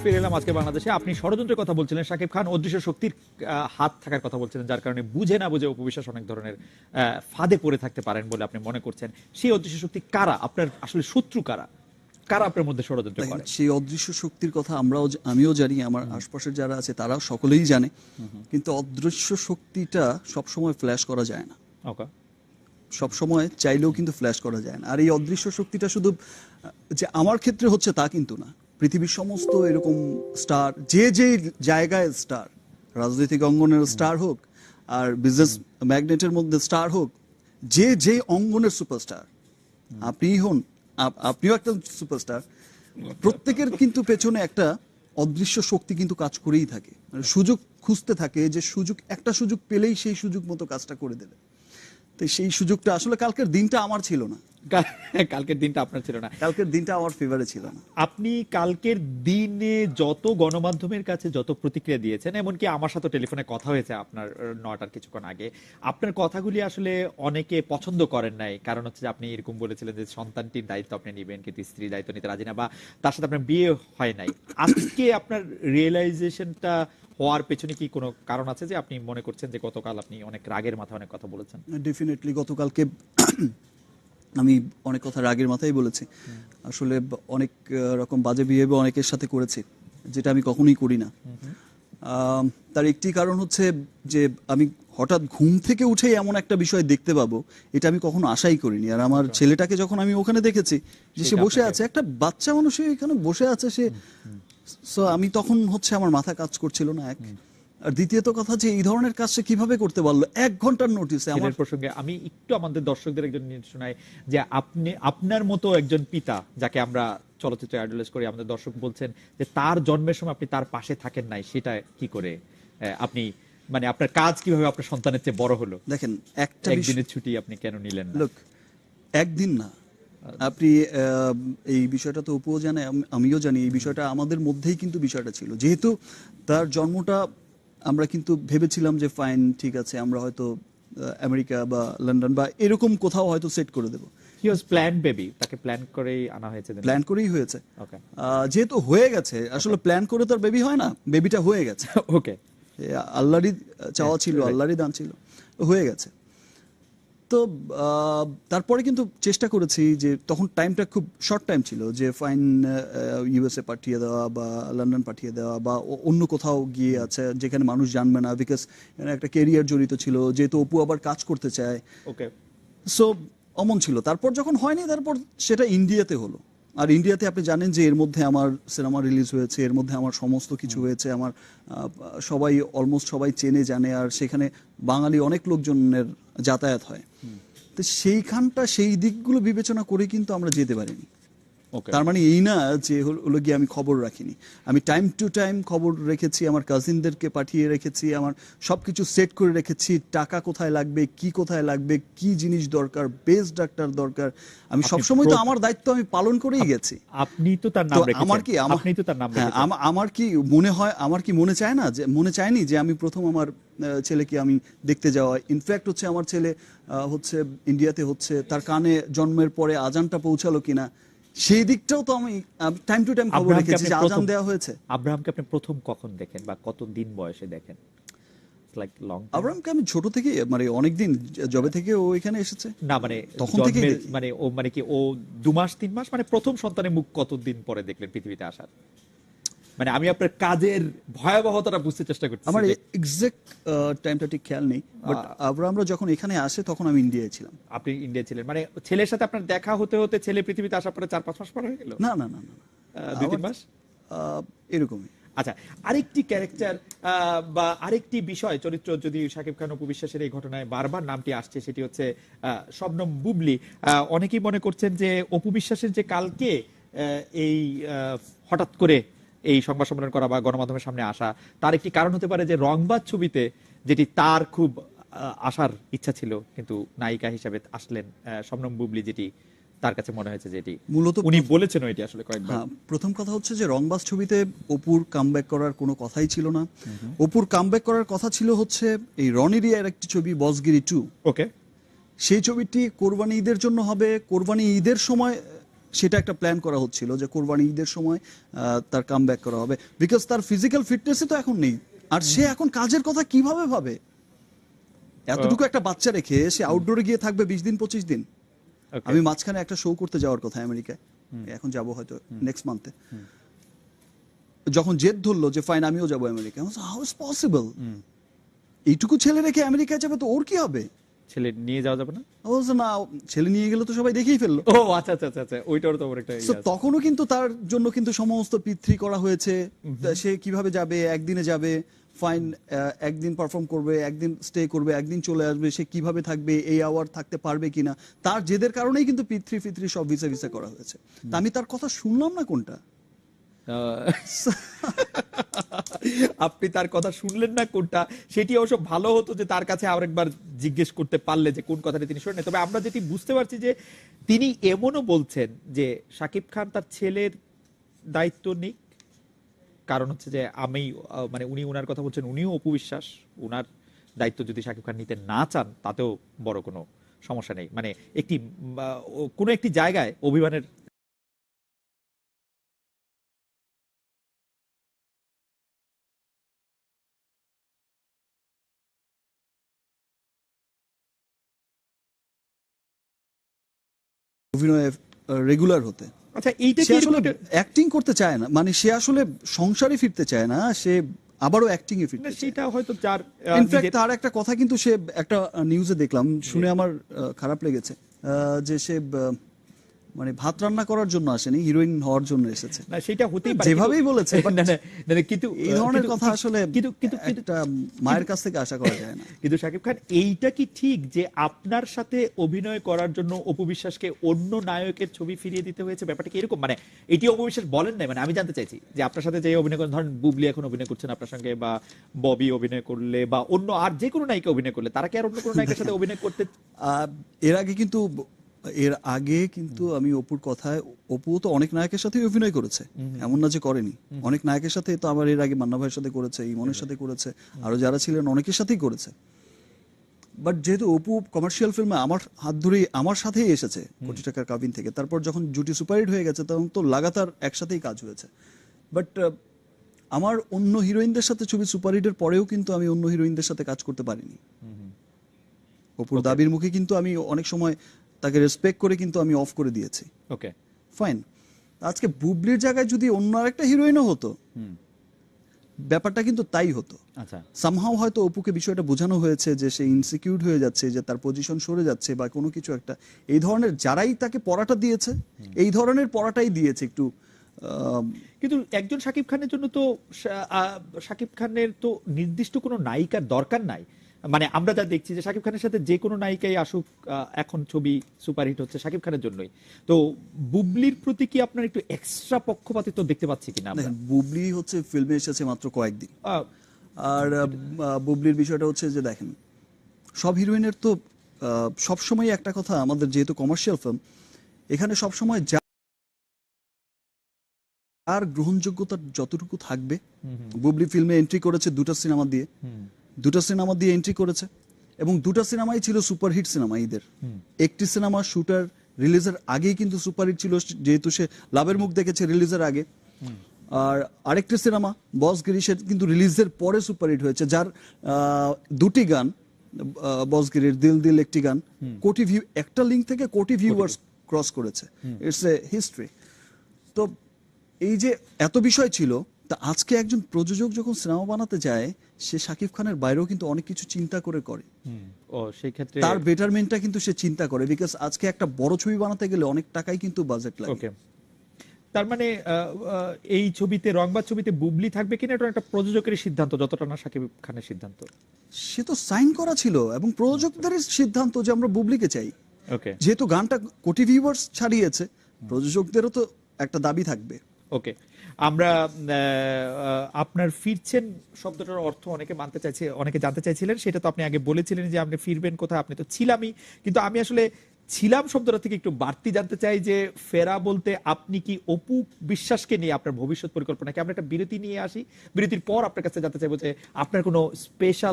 ফিরে এলাম আজকে বাংলাদেশে। আপনি ষড়যন্ত্রের কথা বলছিলেন, শাকিব খান অদৃশ্য শক্তির হাত থাকার কথা বলছিলেন, যার কারণে বুঝে না বুঝে অপবিশ্বাস অনেক ধরনের ফাঁদে পড়ে থাকতে পারেন বলে আপনি মনে করছেন। সেই অদৃশ্য শক্তি কারা? আপনার আসলে শত্রু কারা? কারা আপনার মধ্যে ষড়যন্ত্র করে? সেই অদৃশ্য শক্তির কথা আমিও জানি, আমার আশপাশের যারা আছে তারা সকলেই জানে, কিন্তু অদৃশ্য শক্তিটা সবসময় ফ্ল্যাশ করা যায় না। ওকে, সবসময় চাইলেও কিন্তু ফ্ল্যাশ করা যায় না। আর এই অদৃশ্য শক্তিটা শুধু যে আমার ক্ষেত্রে হচ্ছে তা কিন্তু না, পৃথিবীর সমস্ত এরকম স্টার, যে যে জায়গায় স্টার, রাজনৈতিক অঙ্গনের স্টার হোক আর বিজনেস ম্যাগনেটের মধ্যে স্টার হোক, যে যে অঙ্গনের সুপারস্টার আপনি হন, আপনিও একটা সুপারস্টার, প্রত্যেকের কিন্তু পেছনে একটা অদৃশ্য শক্তি কিন্তু কাজ করেই থাকে, মানে সুযোগ খুঁজতে থাকে, যে একটা সুযোগ পেলেই সেই সুযোগ মতো কাজটা করে দেবে। তো সেই সুযোগটা আসলে কালকের দিনটা আমার ছিল না। কালকের দিনটা আপনার ছিল না? কালকের দিনটা আমার ফেভারে ছিল না। আপনি কালকের দিনে যত গণমাধ্যমের কাছে যত প্রতিক্রিয়া দিয়েছেন, এমনকি আমার সাথে টেলিফোনে কথা হয়েছে আপনার 9টার কিছুক্ষণ আগে, আপনার কথাগুলি আসলে অনেকে পছন্দ করেন নাই। কারণ হচ্ছে যে আপনি এরকম বলেছিলেন যে সন্তানটির দায়িত্ব আপনি নেবেন, কিন্তু স্ত্রীর দায়িত্ব নিতে রাজি না, বা তার সাথে আপনার বিয়ে হয় নাই। আজকে আপনার রিয়েলাইজেশনটা হওয়ার পেছনে কি কোনো কারণ আছে যে আপনি মনে করছেন যে গতকাল আপনি অনেক রাগের মাথায় অনেক কথা বলেছেন? ডেফিনেটলি গতকালকে আমি অনেক কথা রাগের মাথায় বলেছি। আসলে অনেক রকম বাজে বিহেভিয়ার অনেকের সাথে করেছি, যেটা আমি কখনোই করি না। তার একটি কারণ হচ্ছে যে আমি হঠাৎ ঘুম থেকে উঠেই এমন একটা বিষয় দেখতে পাবো, এটা আমি কখনো আশাই করিনি। আর আমার ছেলেটাকে যখন আমি ওখানে দেখেছি যে সে বসে আছে, একটা বাচ্চা মানুষ এখানে বসে আছে, সে সো আমি তখন হচ্ছে আমার মাথা কাজ করছিল না, এক। আর দ্বিতীয়ত কথা, যে এই ধরনের কাজ সে কিভাবে করতে পারলো 1 ঘন্টার নোটিসে? আমার প্রসঙ্গে আমি একটু আমাদের দর্শকদের একজন শোনাই যে আপনি আপনার মতো একজন পিতা, যাকে আমরা চলচ্চিত্রে আইডলাইজ করি, আমাদের দর্শক বলছেন যে তার জন্মের সময় আপনি তার পাশে থাকেন নাই, সেটা কি করে আপনি, মানে আপনার কাজ কিভাবে আপনার সন্তানের চেয়ে বড় হলো? দেখেন, একদিনের ছুটি আপনি কেন নিলেন না? লোক, একদিন না, আপনি এই বিষয়টা তো অপুও জানে, আমিও জানি, এই বিষয়টা আমাদের মধ্যেই কিন্তু বিষয়টা ছিল। যেহেতু তার জন্মটা আমরা কিন্তু ভেবেছিলাম যে ফাইন, ঠিক আছে, আমরা হয়তো আমেরিকা বা লন্ডন বা এরকম কোথাও হয়তো সেট করে দেবো। হি ওয়াজ প্ল্যান বেবি, তাকে প্ল্যান করেই আনা হয়েছে। প্ল্যান করেই হয়েছে। ওকে, যেহেতু হয়ে গেছে, আসলে প্ল্যান করে তো আর বেবি হয় না, বেবিটা হয়ে গেছে। ওকে, আল্লাহরই চাওয়া ছিল, আল্লাহরই দান ছিল, হয়ে গেছে। তো তারপরে কিন্তু চেষ্টা করেছি, যে তখন টাইমটা খুব শর্ট টাইম ছিল, যে ফাইন ইউএসএ পাঠিয়ে দেওয়া বা লন্ডন পাঠিয়ে দেওয়া বা অন্য কোথাও গিয়ে আছে যেখানে মানুষ জানবে না, বিকজ একটা কেরিয়ার জড়িত ছিল, যেহেতু অপু আবার কাজ করতে চায়। ওকে, সো অমন ছিল। তারপর যখন হয়নি, তারপর সেটা ইন্ডিয়াতে হলো। আর ইন্ডিয়াতে আপনি জানেন যে এর মধ্যে আমার সিনেমা রিলিজ হয়েছে, এর মধ্যে আমার সমস্ত কিছু হয়েছে, আমার সবাই অলমোস্ট সবাই চেনে জানে, আর সেখানে বাঙালি অনেক লোকজনের যাতায়াত হয়। তো সেইখানটা, সেই দিকগুলো বিবেচনা করে কিন্তু আমরা যেতে পারিনি। তার মানে এই না যে হলো গিয়ে আমি খবর রাখিনি, আমি টাইম টু টাইম খবর রেখেছি, আমার কাজিনদেরকে পাঠিয়ে রেখেছি, আমার সবকিছু সেট করে রেখেছি, টাকা কোথায় লাগবে, কি কোথায় লাগবে, কি জিনিস দরকার, বেস্ট ডাক্তার দরকার, আমি সবসময় তো আমার দায়িত্ব আমি পালন করেই গেছি। আপনি তো তার নাম রেখেছেন, আমার কি আপনি তো তার নাম রেখেছেন। আমার কি মনে হয়, আমার কি মনে চায় না, যে মনে চায়নি যে আমি প্রথম আমার ছেলেকে আমি দেখতে যাওয়া। ইনফ্যাক্ট হচ্ছে আমার ছেলে হচ্ছে ইন্ডিয়াতে, হচ্ছে তার কানে জন্মের পরে আজানটা পৌঁছালো কিনা, সেই দিকটাও তো আমি টাইম টু টাইম খবর রেখেছি যে আজান দেওয়া হয়েছে। আব্রাহামকে আপনি প্রথম কখন দেখেন বা কত দিন বয়সে দেখেন? Like long. আব্রাহামকে আমি ছোট থেকে, মানে অনেকদিন, যবে থেকে ও এখানে এসেছে, না মানে তখন থেকে, মানে ও মানে কি ও 2 মাস 3 মাস, মানে প্রথম সন্তানের মুখ কতদিন পরে দেখলেন পৃথিবীতে আসার? মানে আমি আপনার কাজের ভয়াবহতাটা বুঝতে চেষ্টা করছি। আমার এক্সাক্ট টাইমটা ঠিক খেয়াল নেই, বাট আব্রাহামরা যখন এখানে আসে তখন আমি ইন্ডিয়ায় ছিলাম। আপনি ইন্ডিয়া ছিলেন, মানে ছেলের সাথে আপনার দেখা হতে হতে ছেলে পৃথিবীতে আসার পরে 4-5 মাস পর হয়ে গেল? না না না না, 2-3 মাস এরকমই। আচ্ছা, আরেকটি ক্যারেক্টার বা আরেকটি বিষয়, চরিত্র, যদি শাকিব খান অপু বিশ্বাসের এই ঘটনায় বারবার নামটি আসছে, সেটি হচ্ছে শবনম বুবলি। অনেকেই মনে করছেন যে অপু বিশ্বাসের যে কালকে এই হঠাৎ করে এই সংবাদ সম্মেলন করা বা গণমাধ্যমের সামনে আসা, তার একটি কারণ হতে পারে যে রংবাজ ছবিতে, যেটি তার খুব আসার ইচ্ছা ছিল, কিন্তু নায়িকা হিসেবে আসলেন শবনম বুবলি, যেটি তার কাছে মনে হয়েছে যেটি মূলত উনি বলেছেন এটি আসলে কয়েকবার। প্রথম কথা হচ্ছে যে রংবাজ ছবিতে অপুর কামব্যাক করার কোনো কথাই ছিল না। অপুর কামব্যাক করার কথা ছিল হচ্ছে এই রনি রিয়ার একটি ছবি বসগিরি 2। ওকে, সেই ছবিটি কোরবানি ঈদের জন্য হবে, কোরবানি ঈদের সময় সেটা একটা প্ল্যান করা হচ্ছিল যে কোরবানি ঈদের সময় তার কাম ব্যাক করা হবে, বিকজ তার ফিজিক্যাল ফিটনেসই তো এখন নেই। আর সে এখন কাজের কথা কিভাবে ভাবে? এতটুকু একটা বাচ্চা রেখে সে আউটডোরে গিয়ে থাকবে 20 দিন 25 দিন। Okay. আমি মাঝখানে একটা শো করতে যাওয়ার কথা আমেরিকায়, এখন যাব হয়তো নেক্সট মান্থে। যখন জেদ ধরলো যে ফাইন আমিও যাবো আমেরিকা, হাউ ইজ পসিবল? এইটুকু ছেলে রেখে আমেরিকায় যাবে তো ওর কি হবে? ছেলে নিয়ে যাওয়া যাবে না? ও বলছে, না, ছেলে নিয়ে গেলে তো সবাই দেখেই ফেললো। ও আচ্ছা আচ্ছা আচ্ছা আচ্ছা, ওইটার তো একটা So, তখনও কিন্তু তার জন্য কিন্তু সমস্ত পিতৃ করা হয়েছে। সে কিভাবে যাবে, একদিনে যাবে, ফাইন, একদিন পারফর্ম করবে, একদিন স্টে করবে, একদিন চলে আসবে, সে কিভাবে থাকবে, এই আওয়ার থাকতে পারবে কিনা, তার জেদের কারণেই কিন্তু পিতৃ সব ভিসা ভিসা করা হয়েছে। তা আমি তার কথা শুনলাম না কোনটা? আপনি তার কথা শুনলেন না কোনটা, সেটি অবশ্য ভালো হতো যে তার কাছে আরেকবার জিজ্ঞেস করতে পারলে যে কোন কথাটা তিনি শুনেন। তবে আমরা যেটি বুঝতে পারছি যে তিনি এমনও বলছেন যে শাকিব খান তার ছেলের দায়িত্ব নিক, কারণ হচ্ছে যে আমি মানে উনি উনার কথা বলছেন, উনিও অপু বিশ্বাস, উনার দায়িত্ব যদি শাকিব খান নিতে না চান তাতেও বড় কোনো সমস্যা নেই। মানে একটি কোনো একটি জায়গায় অভিমানের অভিনয়ে রেগুলার হতে। আচ্ছা এইটা সে কি আসলে এরকম একটা- অ্যাক্টিং করতে চায় না, মানে সে আসলে সংসারে ফিরতে চায় না, সে আবারও অ্যাক্টিং এ না, ফিরতে চায়। সেটা হয়তো যার ইনফ্যাক্ট নিজের- তার একটা কথা কিন্তু সে একটা নিউজে দেখলাম, শুনে আমার খারাপ লেগেছে, যে সে মানে ভাত রান্না করার জন্য আসেনি, হিরোইন হওয়ার জন্য এসেছে। না সেটা হতেই পারে, যেভাবেই কিন্তু- বলেছে, but না, না, না, না, কিন্তু এই ধরনের কিন্তু- কথা আসলে কিন্তু কিন্তু কিন্তু একটা মায়ের কাছ থেকে আশা করা যায় না। কিন্তু শাকিব খান, এইটা কি ঠিক যে আপনার সাথে অভিনয় করার জন্য অপু বিশ্বাসকে অন্য নায়কের ছবি ফিরিয়ে দিতে হয়েছে? ব্যাপারটা কি এরকম? মানে এটি অপু বিশ্বাস বলেন নাই, মানে আমি জানতে চাইছি যে আপনার সাথে যে অভিনয় করেন, ধরেন বুবলি এখন অভিনয় করছেন আপনার সঙ্গে, বা ববি অভিনয় করলে, বা অন্য আর যে কোনো নায়িকা অভিনয় করলে, তারা কি আর অন্য কোনো নায়িকার সাথে অভিনয় করতে? এর আগে কিন্তু আমি অপুর কথায়, অপু তো অনেক নায়কের সাথে অভিনয় করেছে, এমন না যে করেনি। অনেক নায়কের সাথে তো আমার এর আগে মান্না ভাইয়ের সাথে করেছে, ইমনের সাথে করেছে, আরো যারা ছিলেন অনেকের সাথেই করেছে। বাট যেহেতু অপু কমার্শিয়াল ফিল্মে আমার হাত ধরেই আমার সাথেই এসেছে কোটি টাকার কাবিন থেকে, তারপর যখন জুটি সুপারহিট হয়ে গেছে তখন তো লাগাতার একসাথেই কাজ হয়েছে। বাট আমার অন্য হিরোইনদের সাথে ছবি সুপারহিটের পরেও কিন্তু আমি অন্য হিরোইনদের সাথে কাজ করতে পারিনি। অপুর দাবির মুখে কিন্তু আমি অনেক সময় তাকে রেসপেক্ট করে কিন্তু আমি অফ করে দিয়েছি। ওকে, ফাইন, আজকে বুবলির জায়গায় যদি অন্য আরেকটা হিরোইনও হতো, ব্যাপারটা কিন্তু তাই হতো। আচ্ছা, সামহাও হয়তো অপুকে বিষয়টা বোঝানো হয়েছে যে সে ইনসিকিউর হয়ে যাচ্ছে, যে তার পজিশন সরে যাচ্ছে বা কোনো কিছু একটা, এই ধরনের যারাই তাকে পড়াটা দিয়েছে, এই ধরনের পড়াটাই দিয়েছে একটু। কিন্তু একজন শাকিব খানের জন্য তো শাকিব খানের তো নির্দিষ্ট কোনো নায়িকার দরকার নাই। মানে আমরা যা দেখছি যে শাকিব খানের সাথে যে কোনো নায়িকাই আসুক, এখন ছবি সুপারহিট হচ্ছে শাকিব খানের জন্যই। তো বুবলির প্রতি কি আপনার একটু এক্সট্রা পক্ষপাতিত্ব দেখতে পাচ্ছি কিনা আমরা? দেখেন, বুবলি হচ্ছে ফিল্মে এসেছে মাত্র কয়েকদিন, আহ, আর বুবলির বিষয়টা হচ্ছে যে দেখেন, সব হিরোইনের তো সবসময় একটা কথা, আমাদের যেহেতু কমার্শিয়াল ফিল্ম, এখানে সবসময় যার গ্রহণযোগ্যতা যতটুকু থাকবে, বুবলি ফিল্মে এন্ট্রি করেছে দুটা সিনেমা দিয়ে এন্ট্রি করেছে, এবং দুটা সিনেমাই ছিল সুপারহিট সিনেমা ঈদের। একটি সিনেমা শুটার রিলিজের আগেই কিন্তু সুপারহিট ছিল, যেহেতু সে লাভের মুখ দেখেছে রিলিজের আগে। আর আরেকটি সিনেমা বসগিরি, সে কিন্তু রিলিজের পরে সুপারহিট হয়েছে, যার দুটি গান, বসগিরির দিল দিল একটি গান, কোটি ভিউ, একটা লিঙ্ক থেকে কোটি ভিউয়ার্স ক্রস করেছে। It's a history. তো এই যে এত বিষয় ছিল, তা আজকে একজন প্রযোজক যখন সিনেমা বানাতে যায়, সে শাকিব খানের বাইরেও কিন্তু অনেক কিছু চিন্তা করে। ও সেই ক্ষেত্রে তার বেটারমেন্টটা কিন্তু সে চিন্তা করে, বিকজ আজকে একটা বড় ছবি বানাতে গেলে অনেক টাকাই কিন্তু বাজেট লাগে। ওকে, তার মানে এই ছবিতে, রংবাজ ছবিতে বুবলি থাকবে কিনা এটা একটা প্রযোজকের সিদ্ধান্ত, যতটা না শাকিব খানের সিদ্ধান্ত। সে তো সাইন করা ছিল, এবং প্রযোজকদের সিদ্ধান্ত যে আমরা বুবলিকে চাই। ওকে, যেহেতু গানটা কোটি ভিউয়ার্স ছাড়িয়েছে, প্রযোজকদেরও তো একটা দাবি থাকবে। ওকে, আমরা আপনার ফিরছেন শব্দটার অর্থ অনেকে মানতে চাইছে, অনেকে জানতে চাইছিলেন, সেটা তো আপনি আগে বলেছিলেন যে আপনি ফিরবেন কোথায়, আপনি তো ছিলামই, কিন্তু আমি আসলে ছিলাম শব্দটা থেকে একটু বাড়তি জানতে চাই যে ফেরা বলতে আপনি কি অপু বিশ্বাসকে নিয়ে আপনার ভবিষ্যৎ পরিকল্পনা কি? আমরা একটা বিরতি নিয়ে আসি, বিরতির পর আপনার কাছে জানতে চাইবো যে আপনার কোনো স্পেশাল